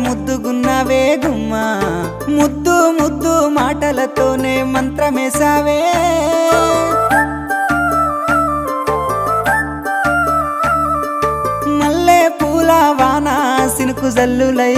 ముద్దుగున్నావే గుమ్మ ముద్దు ముద్దు మాటలతోనే మంత్రమేసావే మల్లె పూల వాన సినుకు జల్లులై